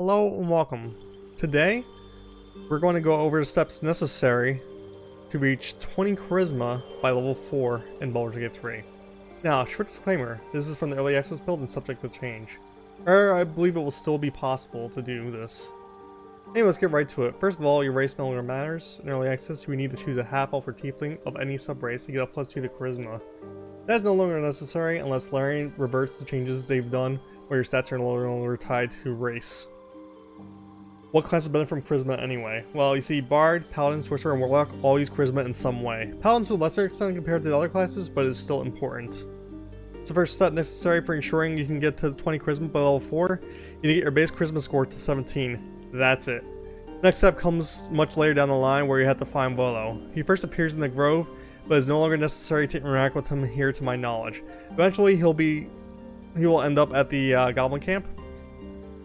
Hello and welcome. Today, we're going to go over the steps necessary to reach 20 Charisma by level 4 in Baldur's Gate 3. Now, short disclaimer, this is from the early access build and subject to change. Or I believe it will still be possible to do this. Anyway, let's get right to it. First of all, your race no longer matters. In early access, you need to choose a half-elf or tiefling of any sub-race to get a +2 to Charisma. That is no longer necessary unless Larian reverts the changes they've done where your stats are no longer tied to race. What classes benefit from Charisma anyway? Well, you see Bard, Paladin, Sorcerer, and Warlock all use Charisma in some way. Paladins to a lesser extent compared to the other classes, but it's still important. It's the first step necessary for ensuring you can get to 20 Charisma by level 4. You need to get your base Charisma score to 17. That's it. Next step comes much later down the line where you have to find Volo. He first appears in the Grove, but it's no longer necessary to interact with him here to my knowledge. Eventually he will end up at the Goblin Camp.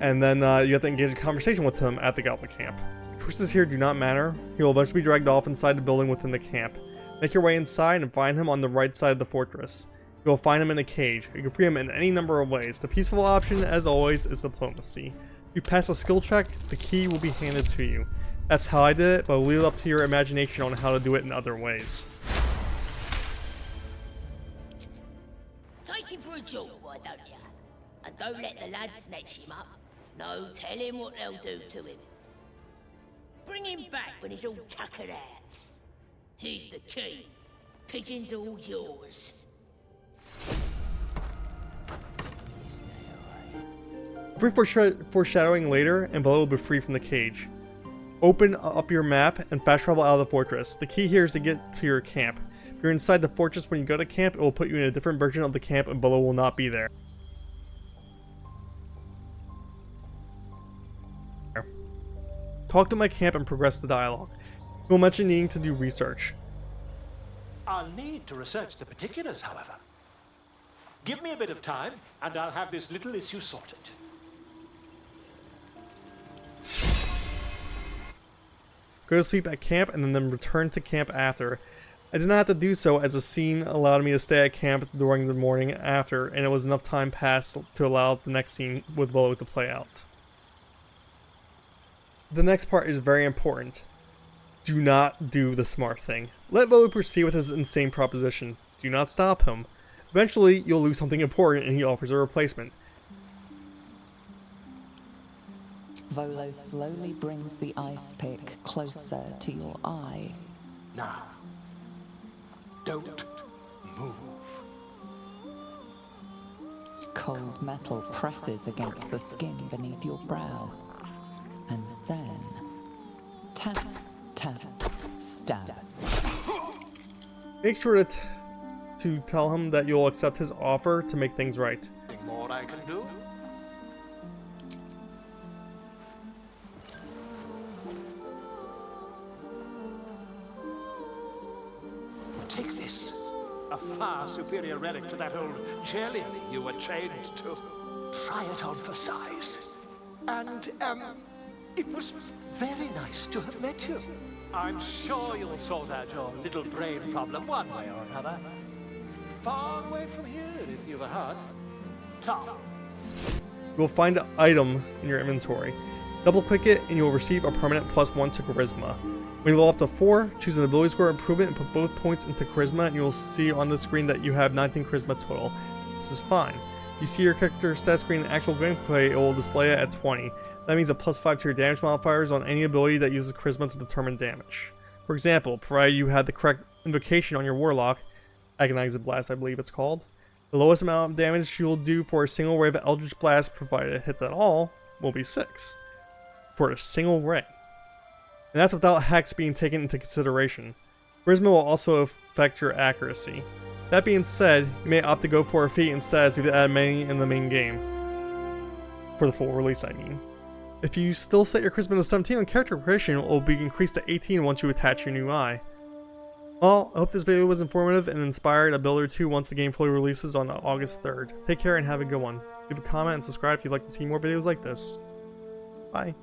And then you have to engage a conversation with him at the Goblin Camp. Choices here do not matter. He will eventually be dragged off inside the building within the camp. Make your way inside and find him on the right side of the fortress. You will find him in a cage. You can free him in any number of ways. The peaceful option, as always, is diplomacy. If you pass a skill check, the key will be handed to you. That's how I did it, but I'll leave it up to your imagination on how to do it in other ways. Take him for a jolt, why don't ya? And don't let the lads snatch him up. No, tell him what they'll do to him. Bring him back when he's all tuckered out. Here's the key. Pigeon's all yours. Brief foreshadowing later, and Volo will be free from the cage. Open up your map and fast travel out of the fortress. The key here is to get to your camp. If you're inside the fortress when you go to camp, it will put you in a different version of the camp and Volo will not be there. Talk to my camp and progress the dialogue. He will mention needing to do research. I'll need to research the particulars, however. Give me a bit of time, and I'll have this little issue sorted. Go to sleep at camp and then return to camp after. I did not have to do so as the scene allowed me to stay at camp during the morning after, and it was enough time passed to allow the next scene with Volo to play out. The next part is very important. Do not do the smart thing. Let Volo proceed with his insane proposition. Do not stop him. Eventually, you'll lose something important and he offers a replacement. Volo slowly brings the ice pick closer to your eye. Now, don't move. Cold metal presses against the skin beneath your brow. And then, tap, tap, stab. Make sure to tell him that you'll accept his offer to make things right. Anything more I can do? Take this. A far superior relic to that old jelly you were chained to. Try it on for size. And, it was very nice to have met you. I'm sure you'll sort out your little brain problem one way or another. Far away from here, if you've a heart. Tom. You will find an item in your inventory. Double click it and you will receive a permanent +1 to Charisma. When you level up to 4, choose an ability score improvement and put both points into Charisma and you will see on the screen that you have 19 Charisma total. This is fine. You see your character stat screen in actual gameplay, it will display it at 20. That means a +5 to your damage modifiers on any ability that uses Charisma to determine damage. For example, provided you had the correct invocation on your Warlock, Eldritch Blast I believe it's called, the lowest amount of damage you will do for a single ray of Eldritch Blast, provided it hits at all, will be 6. For a single ray. And that's without hacks being taken into consideration. Charisma will also affect your accuracy. That being said, you may opt to go for a feat instead as you've added many in the main game. For the full release, I mean. If you still set your Charisma to 17 on character creation, it will be increased to 18 once you attach your new eye. Well, I hope this video was informative and inspired a build or two once the game fully releases on August 3rd. Take care and have a good one. Leave a comment and subscribe if you'd like to see more videos like this. Bye.